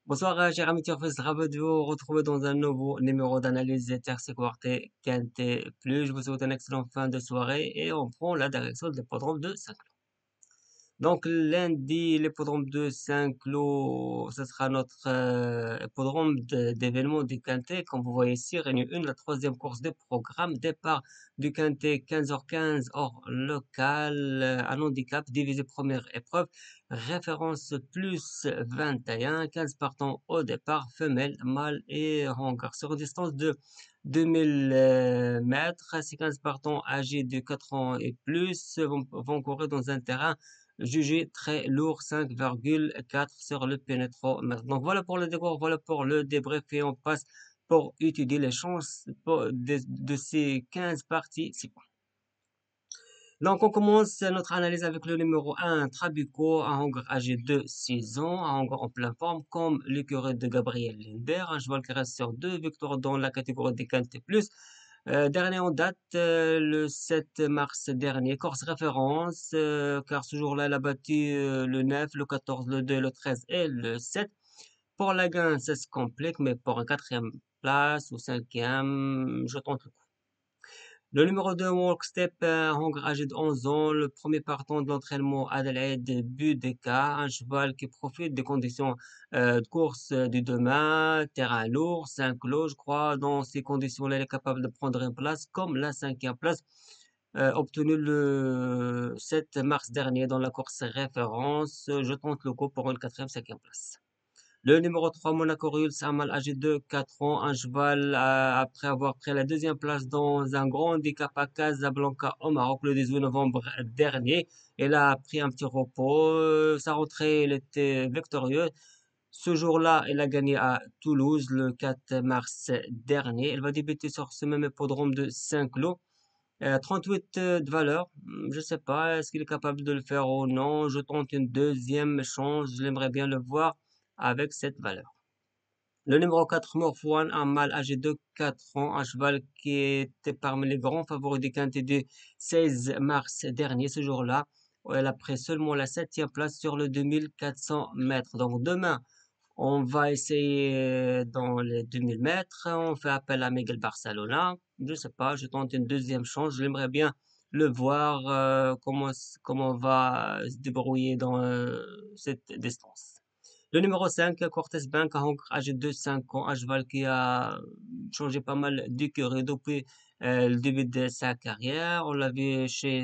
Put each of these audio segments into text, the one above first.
Bonsoir, cher ami Turfis, ravi de vous retrouver dans un nouveau numéro d'analyse TRC Quartet Quintet Plus. Je vous souhaite une excellente fin de soirée et on prend la direction de l'hippodrome de Saint. Donc lundi, l'hippodrome de Saint-Cloud, ce sera notre hippodrome d'événements du Quintet. Comme vous voyez ici, Réunion 1, la troisième course de programme. Départ du Quintet 15h15 hors local, un handicap divisé première épreuve. Référence plus 21, 15 partants au départ, femelle, mâle et hangar. Sur une distance de 2000 mètres, ces 15 partants âgés de 4 ans et plus vont courir dans un terrain jugé très lourd, 5,4 sur le pénétromètre. Donc voilà pour le décor, voilà pour le débrief et on passe pour étudier les chances de ces 15 parties. Donc on commence notre analyse avec le numéro 1, Trabuco, un hongre âgé de 6 ans, un hongre en pleine forme, comme l'écurie de Gabriel Lindbergh, un cheval qui reste sur 2 victoires dans la catégorie des Quintet Plus. Dernier en date, le 7 mars dernier, course référence, car ce jour-là, elle a battu le 9, le 14, le 2, le 13 et le 7. Pour la gain, ça se complique, mais pour un quatrième place ou cinquième, je tente le coup. Le numéro 2, Walkstep, Hongre âgé de 11 ans, le premier partant de l'entraînement Adelaide Budeka, un cheval qui profite des conditions de course du demain, terrain lourd, 5 lots, je crois. Dans ces conditions-là, il est capable de prendre une place comme la cinquième place obtenue le 7 mars dernier dans la course référence. Je tente le coup pour une quatrième, cinquième place. Le numéro 3, Monaco Rules, un mâle âgé de 4 ans, un cheval après avoir pris la deuxième place dans un grand handicap à Casablanca au Maroc le 18 novembre dernier. Elle a pris un petit repos. Sa rentrée, elle était victorieuse. Ce jour-là, elle a gagné à Toulouse le 4 mars dernier. Elle va débuter sur ce même hippodrome de Saint-Cloud. 38 de valeur. Je sais pas, est-ce qu'il est capable de le faire ou non. Je tente une deuxième chance. J'aimerais bien le voir avec cette valeur. Le numéro 4, Morphouane, un mâle âgé de 4 ans, un cheval qui était parmi les grands favoris du quintet du 16 mars dernier, ce jour-là. Elle a pris seulement la septième place sur le 2400 mètres. Donc demain, on va essayer dans les 2000 mètres. On fait appel à Miguel Barcelona. Je sais pas, je tente une deuxième chance. J'aimerais bien le voir comment on va se débrouiller dans cette distance. Le numéro 5, Cortés Bank, un Hongre âgé de 5 ans, un cheval qui a changé pas mal d'écurie depuis le début de sa carrière. On l'a vu chez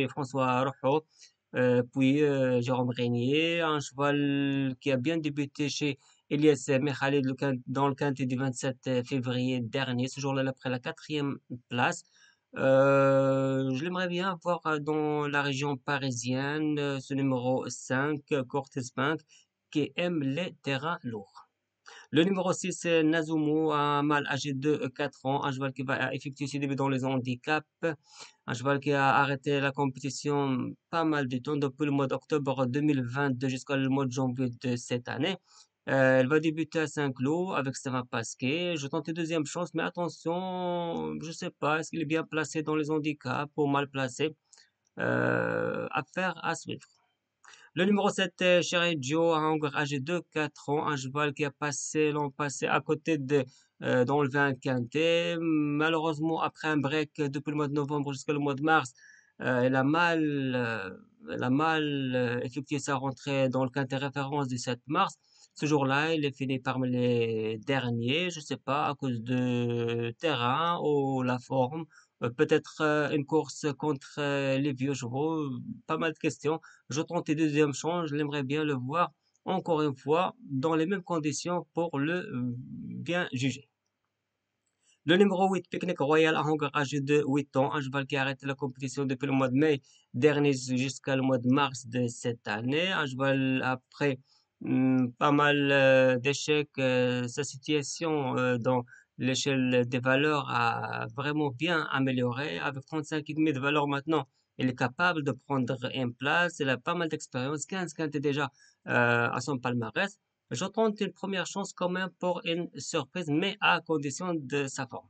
François Rojo, puis Jérôme Régnier, un cheval qui a bien débuté chez Elias Mekhalid dans le quintet du 27 février dernier. Ce jour-là, il a pris la quatrième place. Je l'aimerais bien voir dans la région parisienne, ce numéro 5, Cortés Bank qui aime les terrains lourds. Le numéro 6, c'est Nazumu, un mâle âgé de 4 ans, un cheval qui va effectuer ses débuts dans les handicaps, un cheval qui a arrêté la compétition pas mal de temps, depuis le mois d'octobre 2022 jusqu'au mois de janvier de cette année. Elle va débuter à Saint-Cloud avec Stéphane Pasquet. Je tente une deuxième chance, mais attention, je sais pas, est-ce qu'il est bien placé dans les handicaps ou mal placé? Affaire à suivre. Le numéro 7, Chéri Joe, un Hongre âgé de 4 ans, un cheval qui a passé l'an passé à côté d'enlever un quintet. Malheureusement, après un break depuis le mois de novembre jusqu'au mois de mars, elle a mal effectué sa rentrée dans le quintet référence du 7 mars. Ce jour-là, il est fini parmi les derniers, je sais pas, à cause de terrain ou la forme. Peut-être une course contre les vieux chevaux, pas mal de questions. Je tente une deuxième chance, j'aimerais bien le voir encore une fois dans les mêmes conditions pour le bien juger. Le numéro 8, Picnic Royal, un Hongre âgé de 8 ans, un cheval qui a arrêté la compétition depuis le mois de mai dernier jusqu'à le mois de mars de cette année. Un cheval après pas mal d'échecs, sa situation dans l'échelle des valeurs a vraiment bien amélioré. Avec 35,5 de valeur maintenant, il est capable de prendre une place. Il a pas mal d'expérience, 15 quintés déjà à son palmarès. Je tente une première chance quand même pour une surprise, mais à condition de sa forme.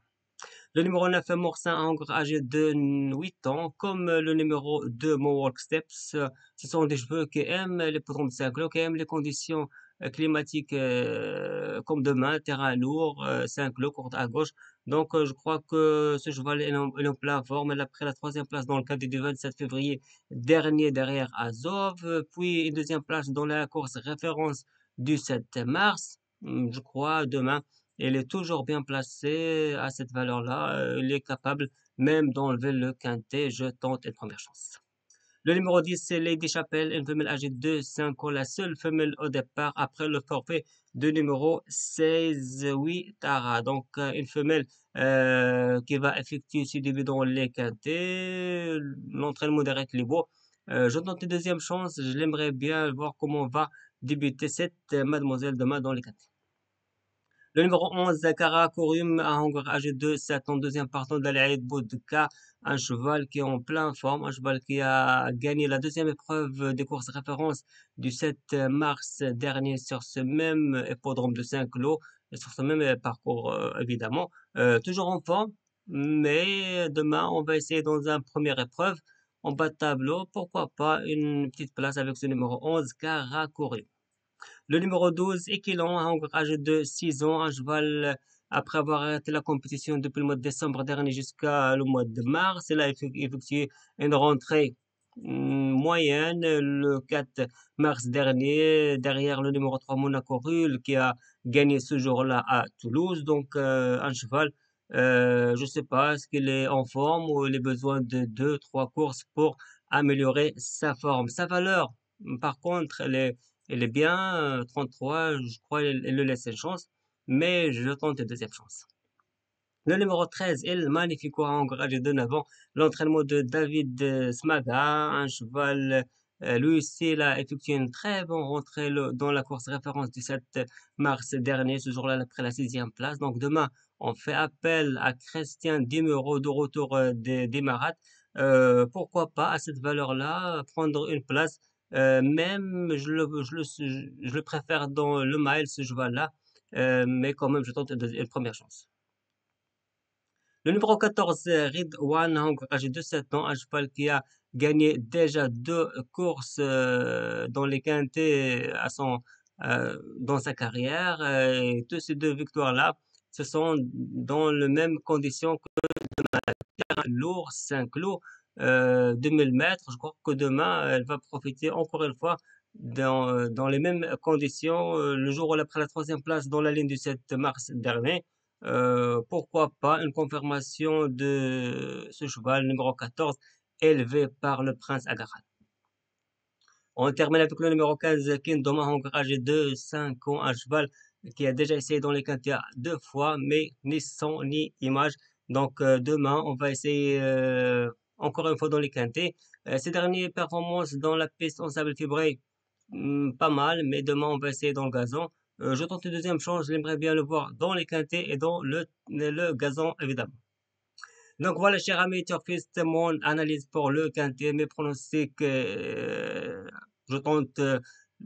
Le numéro 9, Morsin Angre, âgé de 8 ans, comme le numéro 2, Mohawk Steps, ce sont des cheveux qui aiment les poudrons de 5 qui aiment les conditions climatique comme demain, terrain lourd, 5 lots, courte à gauche. Donc, je crois que ce cheval est en pleine forme. Elle a pris la troisième place dans le cadet du 27 février dernier derrière Azov, puis une deuxième place dans la course référence du 7 mars. Je crois demain, elle est toujours bien placée à cette valeur-là. Elle est capable même d'enlever le quintet. Je tente une première chance. Le numéro 10, c'est Lady Chapelle, une femelle âgée de 5 ans, la seule femelle au départ après le forfait de numéro 16, oui, Tara. Donc, une femelle qui va effectuer ses débuts dans les quintets. L'entraînement d'Eric Libo. Je tente une deuxième chance. Je l'aimerais bien voir comment va débuter cette mademoiselle demain dans les quintets. Le numéro 11, Karakorum, un Hongre âgé de 7 ans, deuxième partant d'Alaïd Boudka, un cheval qui est en pleine forme, un cheval qui a gagné la deuxième épreuve des courses référence du 7 mars dernier sur ce même hippodrome de Saint-Cloud, et sur ce même parcours évidemment. Toujours en forme, mais demain on va essayer dans une première épreuve en bas de tableau, pourquoi pas une petite place avec ce numéro 11, Karakorum. Le numéro 12, Equilon, un âgé de 6 ans, un cheval après avoir arrêté la compétition depuis le mois de décembre dernier jusqu'à le mois de mars. Il a effectué une rentrée moyenne le 4 mars dernier derrière le numéro 3 Monaco Rule qui a gagné ce jour-là à Toulouse. Donc un cheval, je sais pas, est-ce qu'il est en forme ou il a besoin de deux, trois courses pour améliorer sa forme. Sa valeur, par contre, elle est bien, 33, je crois, elle le laisse une chance, mais je tente une deuxième chance. Le numéro 13, El Magnifico, a engagé de 9 ans. L'entraînement de David Smaga, un cheval, lui aussi, il a effectué une très bonne rentrée dans la course référence du 7 mars dernier. Ce jour-là, il a pris la sixième place. Donc demain, on fait appel à Christian Dimero de retour des Marats. Pourquoi pas, à cette valeur-là, prendre une place. Même, je le préfère dans le mile, ce cheval-là. Mais quand même, je tente une première chance. Le numéro 14, Ridwan Hong, âgé de 7 ans, un cheval qui a gagné déjà deux courses dans les quintets dans sa carrière. Et toutes ces deux victoires-là, ce sont dans les mêmes conditions que lourd, 5 lots, 2000 mètres. Je crois que demain, elle va profiter encore une fois dans les mêmes conditions. Le jour où elle a pris la troisième place dans la ligne du 7 mars dernier, pourquoi pas une confirmation de ce cheval numéro 14 élevé par le prince Agaran. On termine avec le numéro 15, Kingdom Hong, âgé de 5 ans, un cheval qui a déjà essayé dans les quintés deux fois, mais ni son ni image. Donc demain, on va essayer encore une fois dans les quintés. Ces dernières performances dans la piste en sable fibré, pas mal, mais demain, on va essayer dans le gazon. Je tente une deuxième chance, j'aimerais bien le voir dans les quintés et dans le gazon, évidemment. Donc voilà, cher ami turfiste, mon analyse pour le quintet, mes pronostics, je tente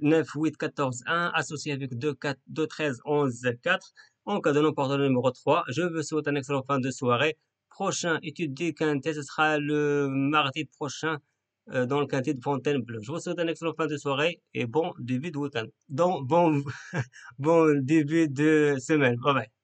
9, 8, 14, 1, associé avec 2, 4, 2, 13, 11, 4. En cas de non pour le numéro 3, je vous souhaite un excellent fin de soirée. Prochain étude du quintet, ce sera le mardi prochain dans le quintet de Fontainebleau. Je vous souhaite un excellent fin de soirée et bon début de week-end. Donc, bon, bon début de semaine. Bye bye.